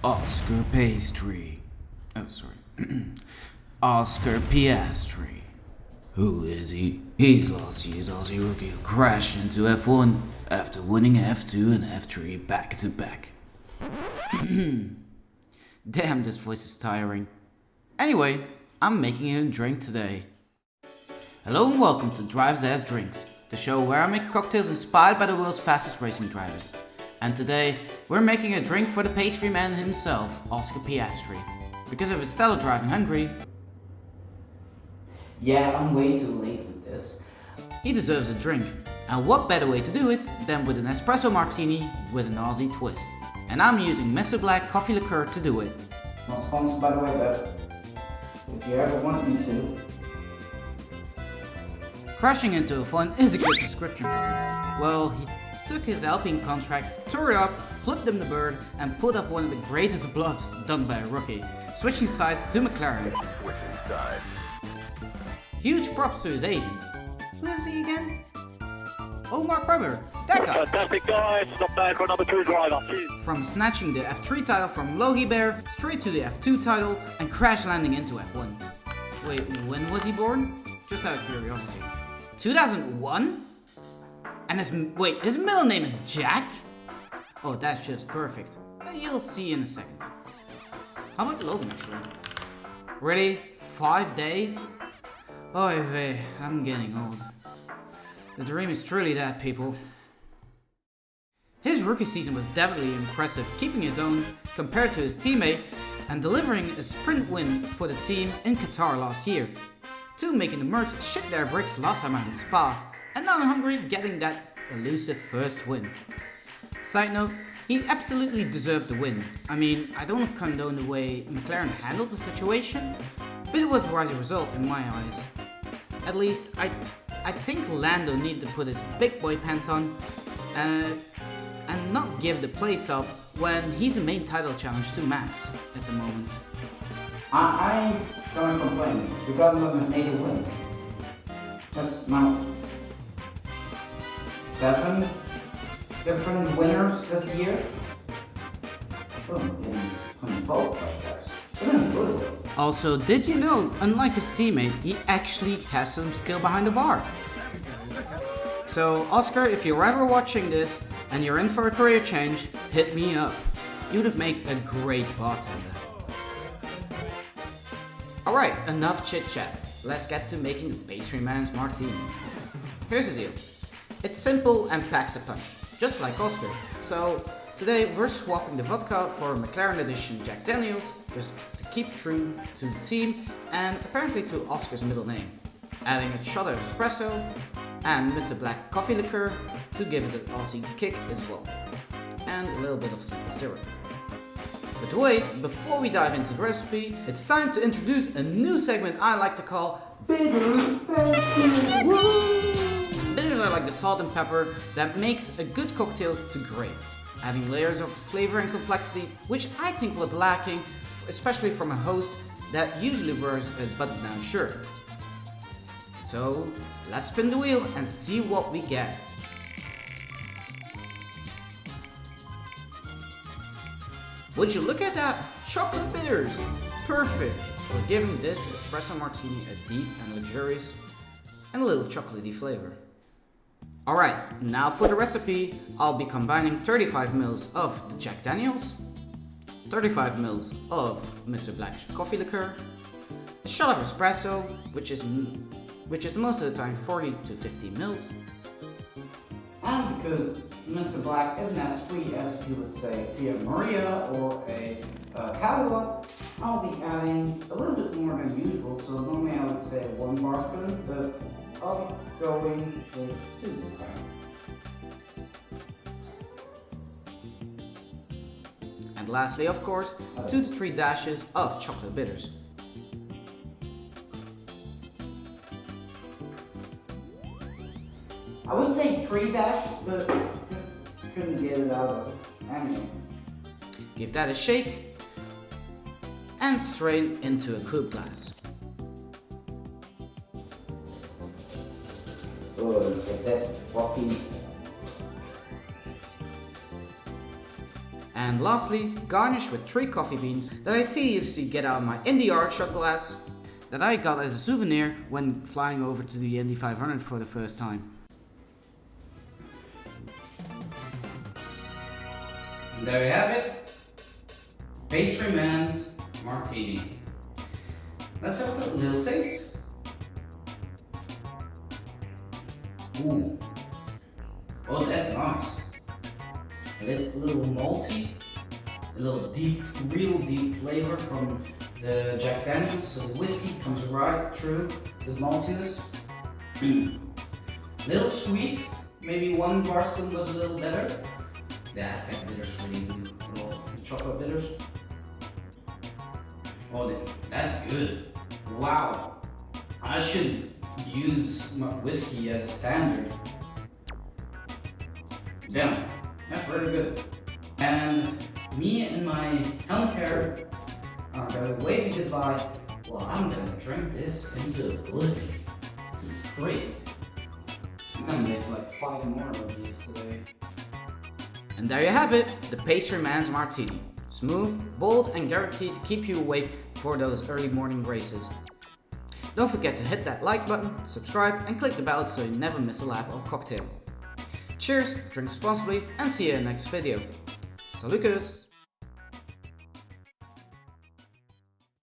Oscar Pastry. Oh, sorry. Oscar Piastri. Who is he? He's last year's Aussie rookie who crashed into F1 after winning F2 and F3 back to back. Damn, this voice is tiring. Anyway, I'm making him a drink today. Hello and welcome to Drives As Drinks, the show where I make cocktails inspired by the world's fastest racing drivers. And today, we're making a drink for the pastry man himself, Oscar Piastri. Because of his stellar drive in Hungary. Yeah, I'm way too late with this. He deserves a drink. And what better way to do it than with an Espresso Martini with an Aussie twist. And I'm using Mr. Black coffee liqueur to do it. Not sponsored by the way, but if you ever want me to. Crashing into F1 is a good description for him. Well, he took his Alpine contract, tore it up, flipped him the bird, and put up one of the greatest bluffs done by a rookie, switching sides to McLaren. Huge props to his agent. Who is he again? Oh, Mark Webber, that guy. Fantastic guys, not bad for a number 2 driver. From snatching the F3 title from Logie Bear straight to the F2 title and crash landing into F1. Wait, when was he born? Just out of curiosity. 2001? And his middle name is Jack? Oh, that's just perfect. You'll see in a second. How about Logan actually? Really? 5 days? Oy vey, I'm getting old. The dream is truly that, people. His rookie season was definitely impressive, keeping his own compared to his teammate and delivering a sprint win for the team in Qatar last year. Two making the Mercs shit their bricks last time out in Spa, and now in Hungary getting that elusive first win. Side note, he absolutely deserved the win. I mean, I don't condone the way McLaren handled the situation, but it was the right result in my eyes. At least, I think Lando needed to put his big boy pants on and not give the place up when he's a main title challenge to Max at the moment. I ain't gonna complain. We got another major win. That's now 7 different winners this year. Oh, getting 12 flashbacks. Also, did you know, unlike his teammate, he actually has some skill behind the bar? So, Oscar, if you're ever watching this and you're in for a career change, hit me up. You would make a great bartender. Alright, enough chit chat. Let's get to making the pastry man's martini. Here's the deal. It's simple and packs a punch, just like Oscar. So, today we're swapping the vodka for McLaren edition Jack Daniels, just to keep true to the team and apparently to Oscar's middle name. Adding a shot of espresso and Mr. Black coffee liqueur to give it an Aussie kick as well. And a little bit of simple syrup. But wait, before we dive into the recipe, it's time to introduce a new segment I like to call Bitters. Bitters are like the salt and pepper that makes a good cocktail to great, adding layers of flavor and complexity, which I think was lacking, especially from a host that usually wears a button-down shirt. So, let's spin the wheel and see what we get. Would you look at that? Chocolate bitters! Perfect for giving this Espresso Martini a deep and luxurious and a little chocolatey flavor. Alright, now for the recipe, I'll be combining 35 ml of the Jack Daniels, 35 ml of Mr. Black's coffee liqueur, a shot of espresso, which is most of the time 40 to 50 ml. And because Mr. Black isn't as sweet as you would say Tia Maria or a Kahlua, I'll be adding a little bit more than usual. So normally I would say 1 bar spoon, but I'll be going with 2 this time. And lastly, of course, 2 to 3 dashes of chocolate bitters. I would say 3 dashes, but just couldn't get it out of it. Anyway. Give that a shake and strain into a coupe glass. Oh, get that coffee. And lastly, garnish with 3 coffee beans that I tediously get out of my Indy art shot glass that I got as a souvenir when flying over to the Indy 500 for the first time. And there you have it, Pastry Man's Martini. Let's have a little taste. Ooh, oh that's nice. A little malty, a little deep, real deep flavor from the Jack Daniels. So the whiskey comes right through the maltiness. Little sweet, maybe 1 bar spoon was a little better. The Aztec bitters really do, the chocolate bitters. Oh, that's good. Wow, I should use my whiskey as a standard. Damn, that's really good. And me and my healthcare are gonna wave you goodbye. Well, I'm gonna drink this into oblivion. This is great. I'm gonna make like 5 more of these today. And there you have it, the Pastry Man's Martini. Smooth, bold, and guaranteed to keep you awake for those early morning races. Don't forget to hit that like button, subscribe, and click the bell so you never miss a lap or cocktail. Cheers, drink responsibly, and see you in the next video. Saludos!